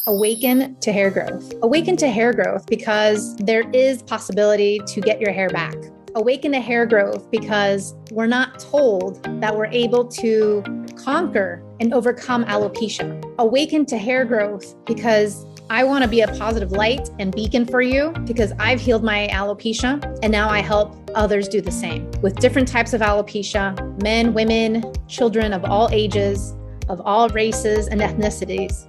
Awaken to hair growth. Awaken to hair growth because there is possibility to get your hair back. Awaken to hair growth because we're not told that we're able to conquer and overcome alopecia. Awaken to hair growth because I want to be a positive light and beacon for you because I've healed my alopecia and now I help others do the same with different types of alopecia, men, women, children of all ages, of all races and ethnicities.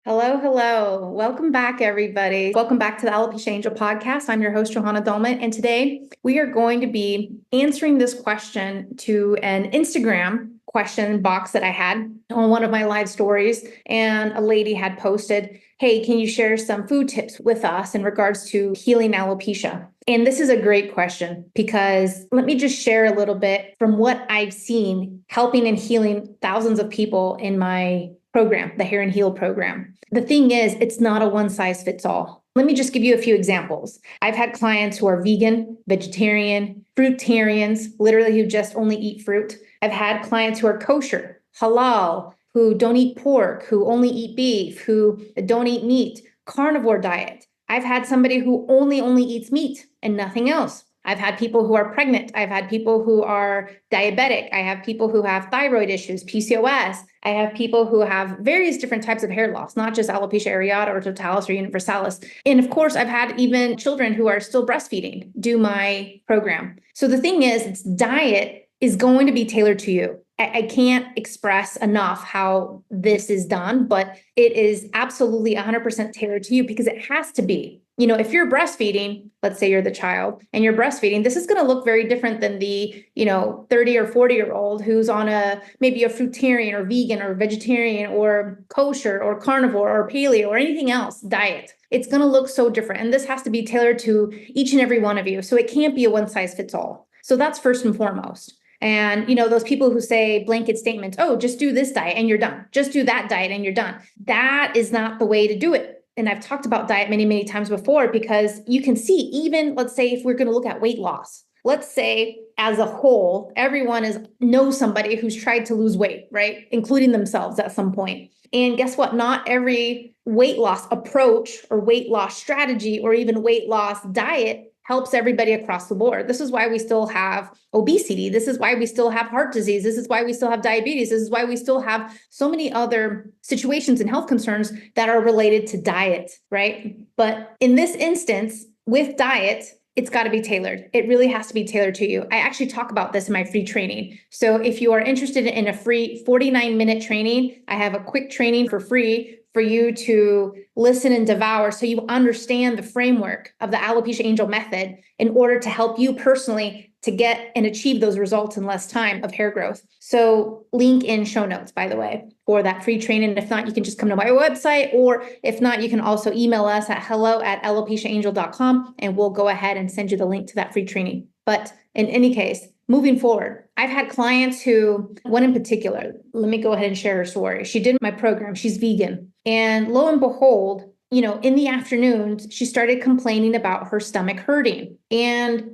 Hello. Welcome back, everybody. Welcome back to the Alopecia Angel podcast. I'm your host, Johanna Dolman, and today we are going to be answering this question to an Instagram question box that I had on one of my live stories. And a lady had posted, hey, can you share some food tips with us in regards to healing alopecia? And this is a great question because let me just share a little bit from what I've seen helping and healing thousands of people in my program, the Hair and Heal program. The thing is, it's not a one size fits all. Let me just give you a few examples. I've had clients who are vegan, vegetarian, fruitarians, literally who just only eat fruit. I've had clients who are kosher, halal, who don't eat pork, who only eat beef, who don't eat meat, carnivore diet. I've had somebody who only eats meat and nothing else. I've had people who are pregnant. I've had people who are diabetic. I have people who have thyroid issues, PCOS. I have people who have various different types of hair loss, not just alopecia areata or totalis or universalis. And of course, I've had even children who are still breastfeeding do my program. So the thing is, it's diet is going to be tailored to you. I can't express enough how this is done, but it is absolutely 100% tailored to you because it has to be. You know, if you're breastfeeding, let's say you're the child and you're breastfeeding, this is going to look very different than the, 30 or 40-year-old who's on maybe a fruitarian or vegan or vegetarian or kosher or carnivore or paleo or anything else diet. It's going to look so different. And this has to be tailored to each and every one of you. So it can't be a one size fits all. So that's first and foremost. And, those people who say blanket statements, oh, just do this diet and you're done. Just do that diet and you're done. That is not the way to do it. And I've talked about diet many times before because you can see even, let's say, if we're going to look at weight loss, let's say as a whole, everyone knows somebody who's tried to lose weight, right? Including themselves at some point. And guess what? Not every weight loss approach or weight loss strategy or even weight loss diet helps everybody across the board. This is why we still have obesity. This is why we still have heart disease. This is why we still have diabetes. This is why we still have so many other situations and health concerns that are related to diet, right? But in this instance, with diet, it's got to be tailored. It really has to be tailored to you. I actually talk about this in my free training. So if you are interested in a free 49-minute training, I have a quick training for free for you to listen and devour so you understand the framework of the Alopecia Angel method in order to help you personally to get and achieve those results in less time of hair growth. So link in show notes, by the way, for that free training. If not, you can just come to my website, or if not, you can also email us at hello@alopeciaangel.com and we'll go ahead and send you the link to that free training. But in any case, moving forward, I've had clients who, one in particular, let me go ahead and share her story. She did my program. She's vegan. And lo and behold, in the afternoons, she started complaining about her stomach hurting. And,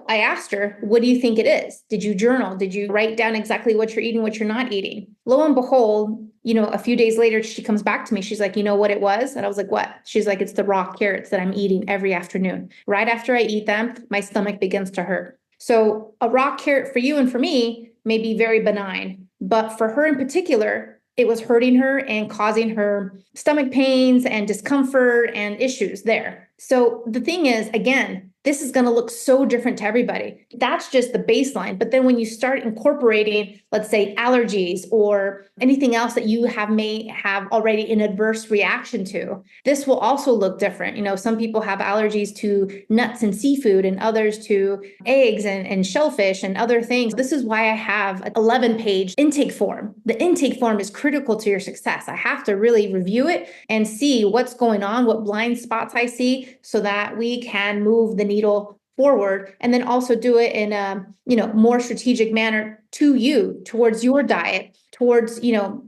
I asked her, what do you think it is? Did you journal? Did you write down exactly what you're eating, what you're not eating? Lo and behold, a few days later, she comes back to me. She's like, you know what it was? And I was like, what? She's like, it's the raw carrots that I'm eating every afternoon. Right after I eat them, my stomach begins to hurt. So a raw carrot for you and for me may be very benign, but for her in particular, it was hurting her and causing her stomach pains and discomfort and issues there. So the thing is, again, this is going to look so different to everybody. That's just the baseline. But then when you start incorporating, let's say, allergies or anything else that you may have already an adverse reaction to, this will also look different. Some people have allergies to nuts and seafood and others to eggs and shellfish and other things. This is why I have an 11-page intake form. The intake form is critical to your success. I have to really review it and see what's going on, what blind spots I see, so that we can move the needle forward, and then also do it in a more strategic manner to you, towards your diet, towards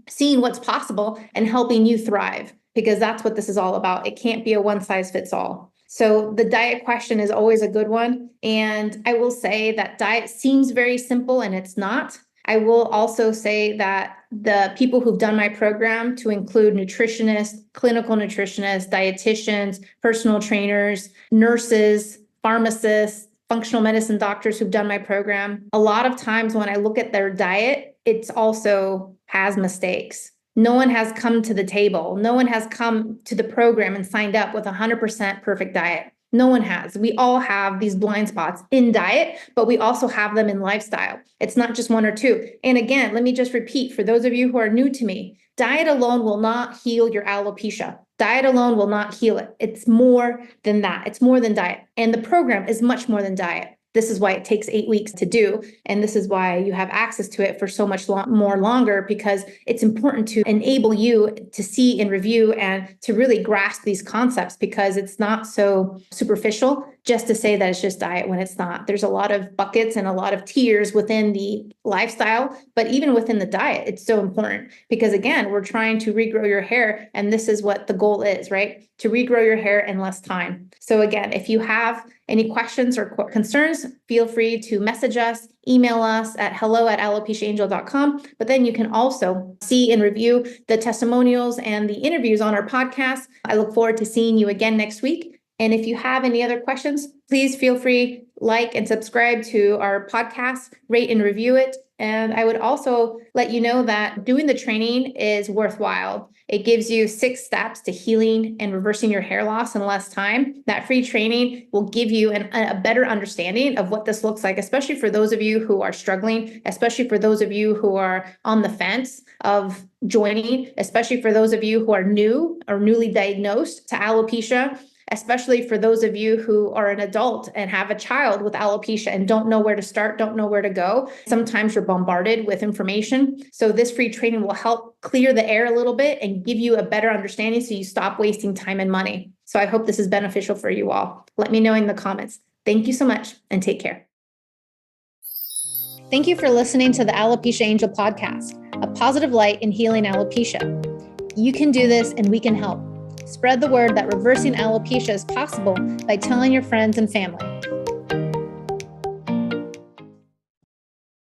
seeing what's possible and helping you thrive, because that's what this is all about. It can't be a one size fits all. So the diet question is always a good one, and I will say that diet seems very simple and it's not. I will also say that the people who've done my program, to include nutritionists, clinical nutritionists, dietitians, personal trainers, nurses, pharmacists, functional medicine doctors who've done my program, a lot of times when I look at their diet, it's also has mistakes. No one has come to the table. No one has come to the program and signed up with 100% perfect diet. No one has. We all have these blind spots in diet, but we also have them in lifestyle. It's not just one or two. And again, let me just repeat for those of you who are new to me, diet alone will not heal your alopecia. Diet alone will not heal it. It's more than that. It's more than diet. And the program is much more than diet. This is why it takes 8 weeks to do. And this is why you have access to it for so much more longer, because it's important to enable you to see and review and to really grasp these concepts, because it's not so superficial just to say that it's just diet when it's not. There's a lot of buckets and a lot of tiers within the lifestyle, but even within the diet, it's so important because again, we're trying to regrow your hair. And this is what the goal is, right? To regrow your hair in less time. So again, if you have any questions or concerns, feel free to message us, email us at hello@alopeciaangel.com. But then you can also see and review the testimonials and the interviews on our podcast. I look forward to seeing you again next week. And if you have any other questions, please feel free, like and subscribe to our podcast, rate and review it. And I would also let you know that doing the training is worthwhile. It gives you 6 steps to healing and reversing your hair loss in less time. That free training will give you a better understanding of what this looks like, especially for those of you who are struggling, especially for those of you who are on the fence of joining, especially for those of you who are new or newly diagnosed to alopecia. Especially for those of you who are an adult and have a child with alopecia and don't know where to start, don't know where to go. Sometimes you're bombarded with information. So this free training will help clear the air a little bit and give you a better understanding so you stop wasting time and money. So I hope this is beneficial for you all. Let me know in the comments. Thank you so much and take care. Thank you for listening to the Alopecia Angel podcast, a positive light in healing alopecia. You can do this and we can help. Spread the word that reversing alopecia is possible by telling your friends and family.